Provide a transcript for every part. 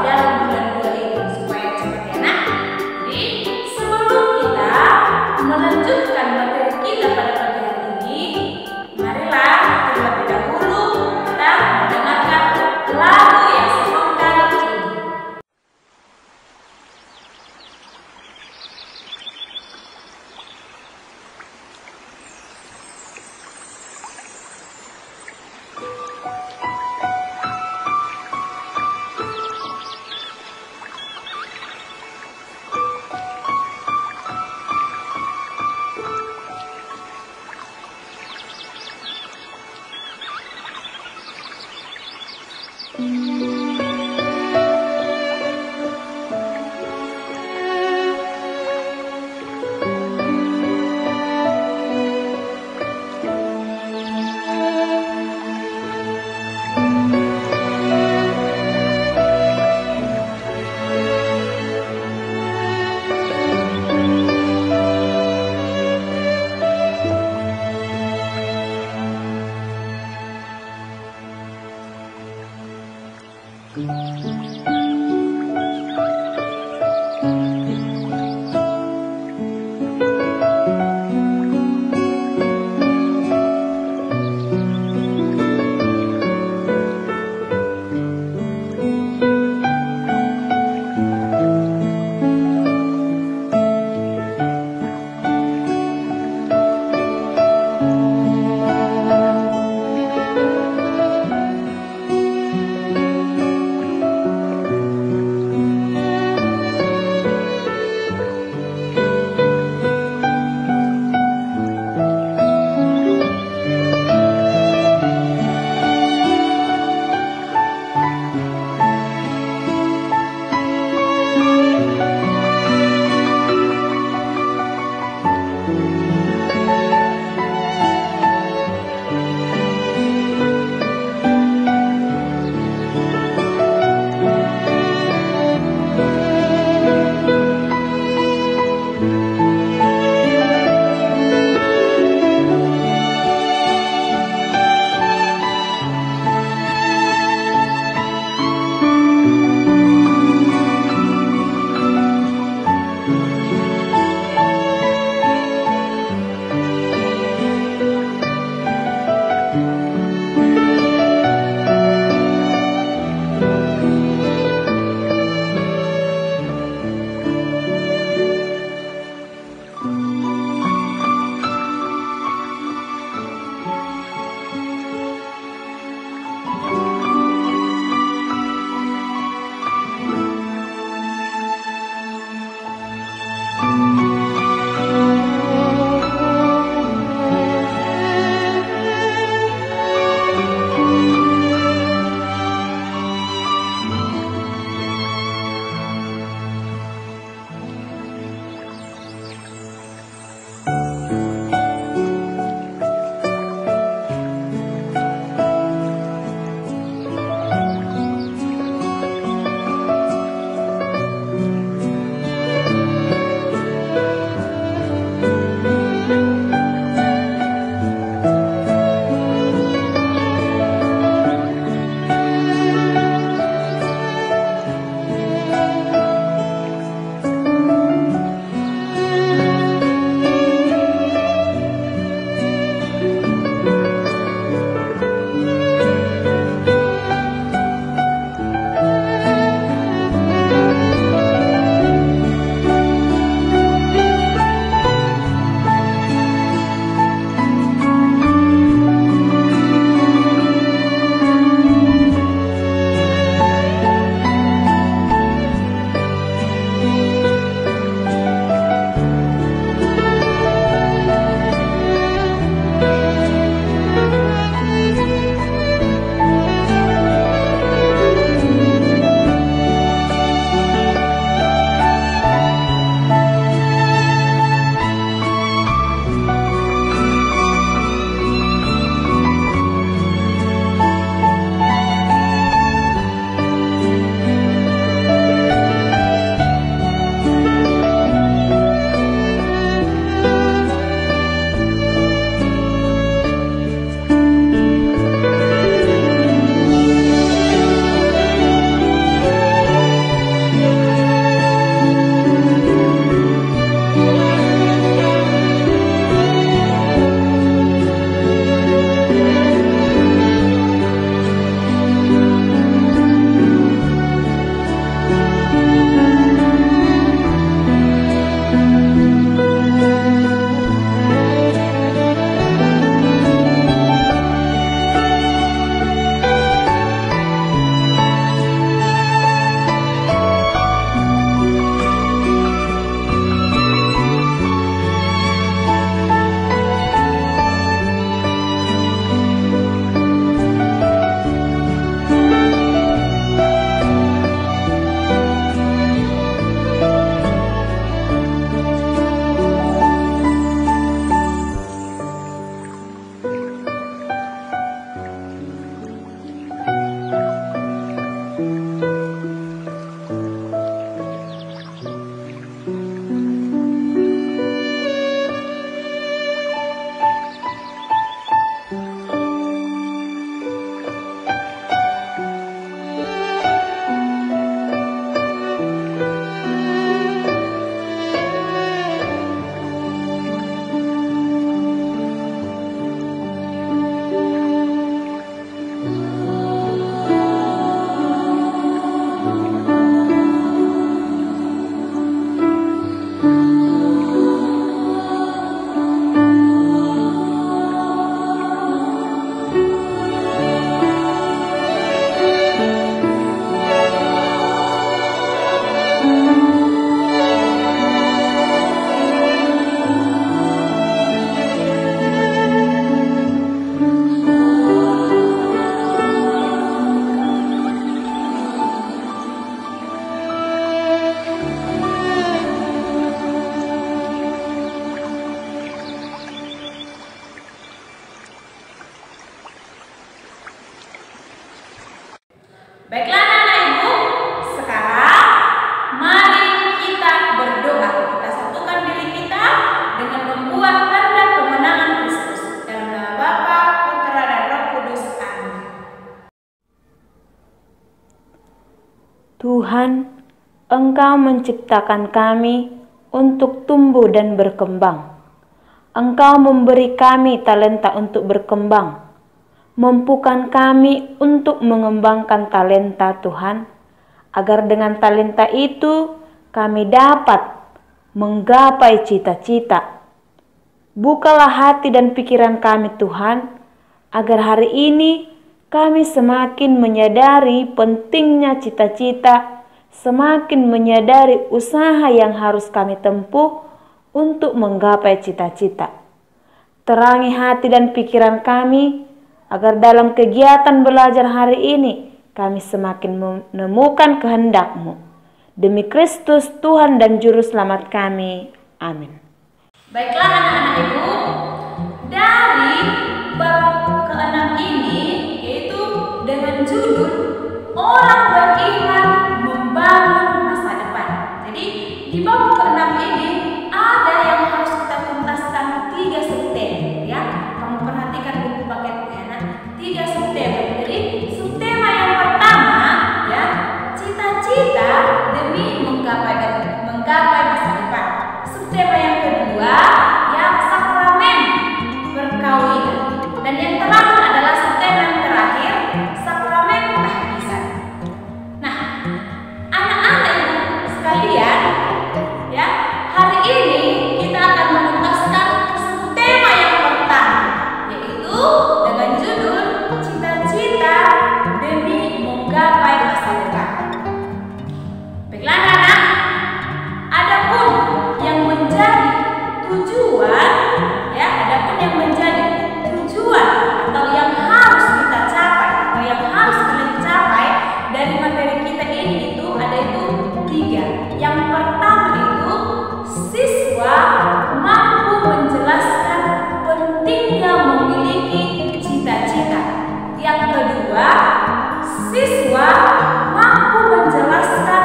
dalam bulan 2 ini supaya cepat ya nak. Jadi sebelum kita melanjutkan materi kita pada pagi hari ini, marilah terlebih dahulu kita mendengarkan lagu yang spontan ini. Tuhan, Engkau menciptakan kami untuk tumbuh dan berkembang. Engkau memberi kami talenta untuk berkembang. Mampukan kami untuk mengembangkan talenta Tuhan, agar dengan talenta itu kami dapat menggapai cita-cita. Bukalah hati dan pikiran kami Tuhan, agar hari ini kami semakin menyadari pentingnya cita-cita, semakin menyadari usaha yang harus kami tempuh untuk menggapai cita-cita. Terangi hati dan pikiran kami, agar dalam kegiatan belajar hari ini kami semakin menemukan kehendak-Mu. Demi Kristus Tuhan dan Juru Selamat kami. Amin. Baiklah anak-anak Ibu, dari bab ke-6 ini, yaitu dengan judul Orang Beriman Membangun Masa Depan. Jadi di bab ke-6 ini ada yang harus kita tuntaskan 3 subtema, ya. Kamu perhatikan buku paketmu ya, nak. 3 subtema. Jadi subtema yang pertama, ya, cita-cita demi menggapai masa depan. Subtema yang kedua, ya, sakramen perkawinan. Dan yang terakhir adalah subtema yang terakhir, sakramen tahbisan. Nah, anak-anak Ibu sekalian, ya, hari ini kita akan menuntaskan subtema yang pertama, yaitu dengan judul cita-cita demi menggapai masa depan. Baiklah anak-anak, adapun yang menjadi tujuan, ya, adapun yang menjadi tujuan atau yang harus kita capai atau yang harus kalian capai dari materi kita ini itu ada itu 3. Yang pertama itu siswa mampu menjelaskan pentingnya memiliki cita-cita. Yang kedua, siswa mampu menjelaskan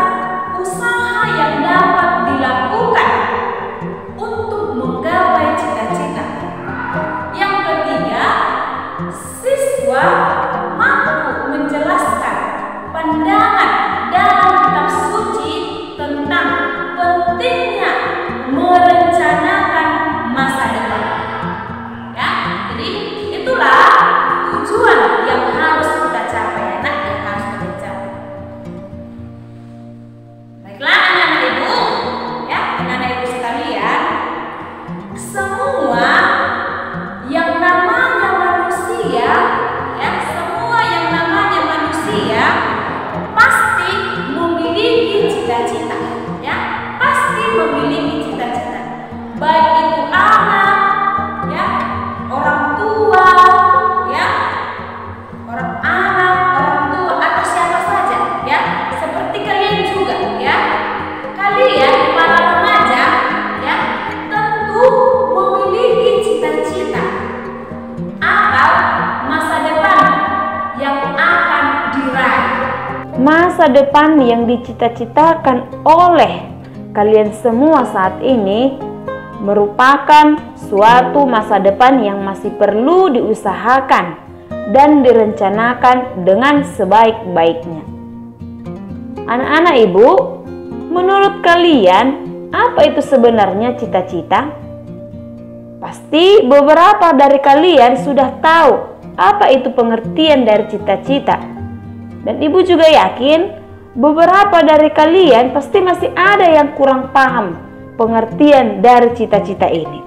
usaha yang dapat dilakukan untuk menggapai cita-cita. Yang ketiga, siswa mampu menjelaskan pandangan dalam kitab suci tentang pentingnya merencanakan masa depan. Ya, jadi itulah tujuan yang harus kita capai, anak, yang harus kita capai. Baiklah anak-anak Ibu, ya, anak-anak Ibu sekalian, semua yang namanya manusia, ya, semua yang namanya manusia pasti memiliki cita-cita, ya, pasti memiliki cita-cita. Baik itu anak, ya, orang tua, ya, orang tua atau siapa saja, ya, seperti kalian juga, ya. Kalian para remaja, ya, tentu memiliki cita-cita atau masa depan yang akan diraih. Masa depan yang dicita-citakan oleh kalian semua saat ini merupakan suatu masa depan yang masih perlu diusahakan dan direncanakan dengan sebaik-baiknya. Anak-anak Ibu, menurut kalian apa itu sebenarnya cita-cita? Pasti beberapa dari kalian sudah tahu apa itu pengertian dari cita-cita. Dan Ibu juga yakin beberapa dari kalian pasti masih ada yang kurang paham pengertian dari cita-cita ini.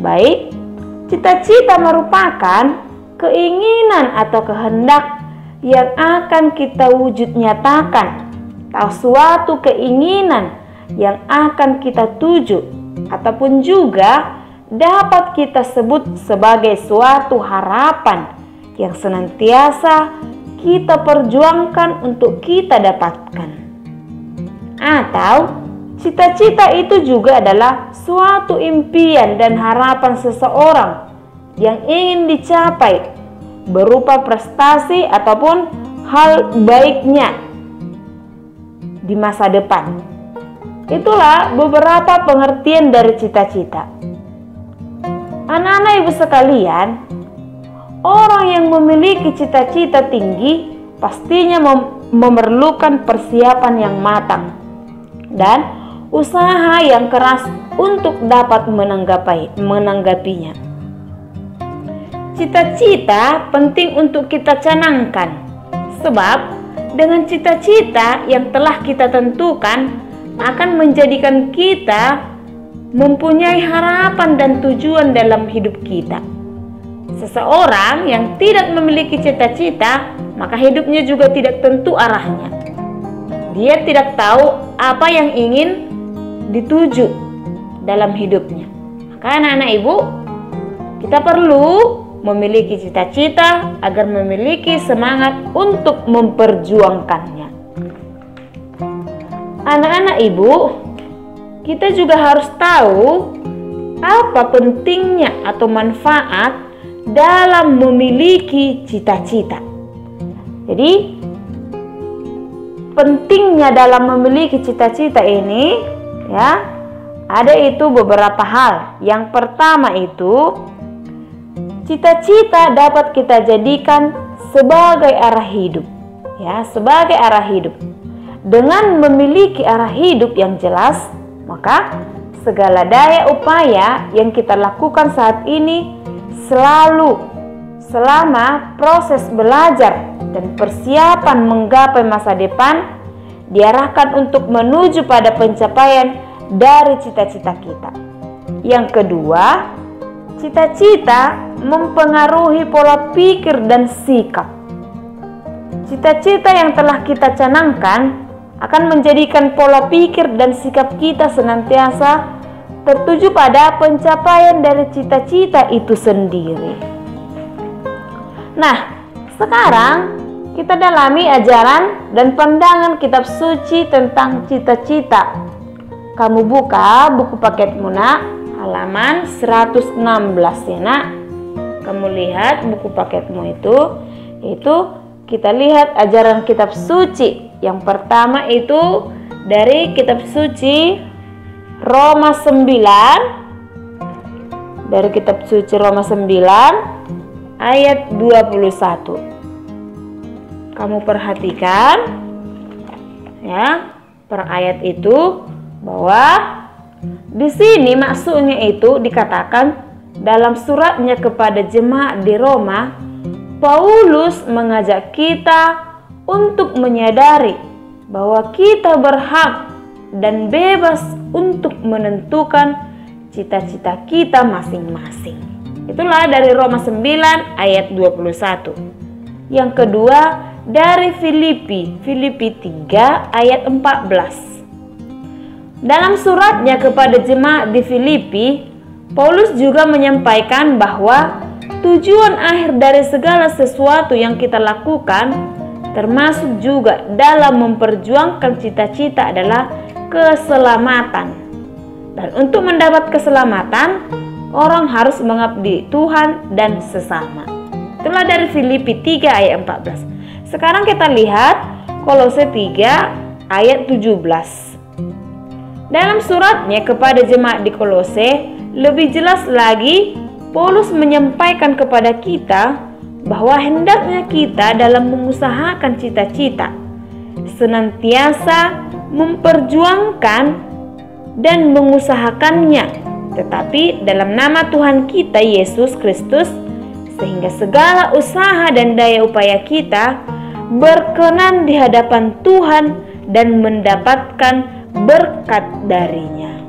Baik, cita-cita merupakan keinginan atau kehendak yang akan kita wujud nyatakan, atau suatu keinginan yang akan kita tuju, ataupun juga dapat kita sebut sebagai suatu harapan yang senantiasa kita perjuangkan untuk kita dapatkan. Atau cita-cita itu juga adalah suatu impian dan harapan seseorang yang ingin dicapai berupa prestasi ataupun hal baiknya di masa depan. Itulah beberapa pengertian dari cita-cita. Anak-anak Ibu sekalian, orang yang memiliki cita-cita tinggi pastinya memerlukan persiapan yang matang dan usaha yang keras untuk dapat menanggapinya. Cita-cita penting untuk kita canangkan, sebab dengan cita-cita yang telah kita tentukan akan menjadikan kita mempunyai harapan dan tujuan dalam hidup kita. Seseorang yang tidak memiliki cita-cita, maka hidupnya juga tidak tentu arahnya. Dia tidak tahu apa yang ingin dituju dalam hidupnya. Maka anak-anak ibu, kita perlu memiliki cita-cita agar memiliki semangat untuk memperjuangkannya. Anak-anak ibu, kita juga harus tahu apa pentingnya atau manfaat dalam memiliki cita-cita. Jadi, pentingnya dalam memiliki cita-cita ini, ya, ada itu beberapa hal. Yang pertama itu, cita-cita dapat kita jadikan sebagai arah hidup, ya, sebagai arah hidup. Dengan memiliki arah hidup yang jelas, maka segala daya upaya yang kita lakukan saat ini selama proses belajar dan persiapan menggapai masa depan diarahkan untuk menuju pada pencapaian dari cita-cita kita. Yang kedua, cita-cita mempengaruhi pola pikir dan sikap. Cita-cita yang telah kita canangkan akan menjadikan pola pikir dan sikap kita senantiasa tertuju pada pencapaian dari cita-cita itu sendiri. Nah, sekarang kita dalami ajaran dan pandangan kitab suci tentang cita-cita. Kamu buka buku paketmu nak, halaman 116 ya nak. Kamu lihat buku paketmu itu kita lihat ajaran kitab suci. Yang pertama itu dari kitab suci Roma 9, dari kitab suci Roma 9 ayat 21. Kamu perhatikan ya, per ayat itu bahwa di sini maksudnya itu dikatakan dalam suratnya kepada jemaat di Roma, Paulus mengajak kita untuk menyadari bahwa kita berhak dan bebas untuk menentukan cita-cita kita masing-masing. Itulah dari Roma 9 ayat 21. Yang kedua dari Filipi 3 ayat 14. Dalam suratnya kepada jemaat di Filipi, Paulus juga menyampaikan bahwa tujuan akhir dari segala sesuatu yang kita lakukan, termasuk juga dalam memperjuangkan cita-cita, adalah keselamatan. Dan untuk mendapat keselamatan, orang harus mengabdi Tuhan dan sesama. Itulah dari Filipi 3 ayat 14. Sekarang kita lihat Kolose 3 ayat 17. Dalam suratnya kepada jemaat di Kolose, lebih jelas lagi Paulus menyampaikan kepada kita bahwa hendaknya kita dalam mengusahakan cita-cita senantiasa memperjuangkan dan mengusahakannya, tetapi dalam nama Tuhan kita Yesus Kristus, sehingga segala usaha dan daya upaya kita berkenan di hadapan Tuhan dan mendapatkan berkat darinya.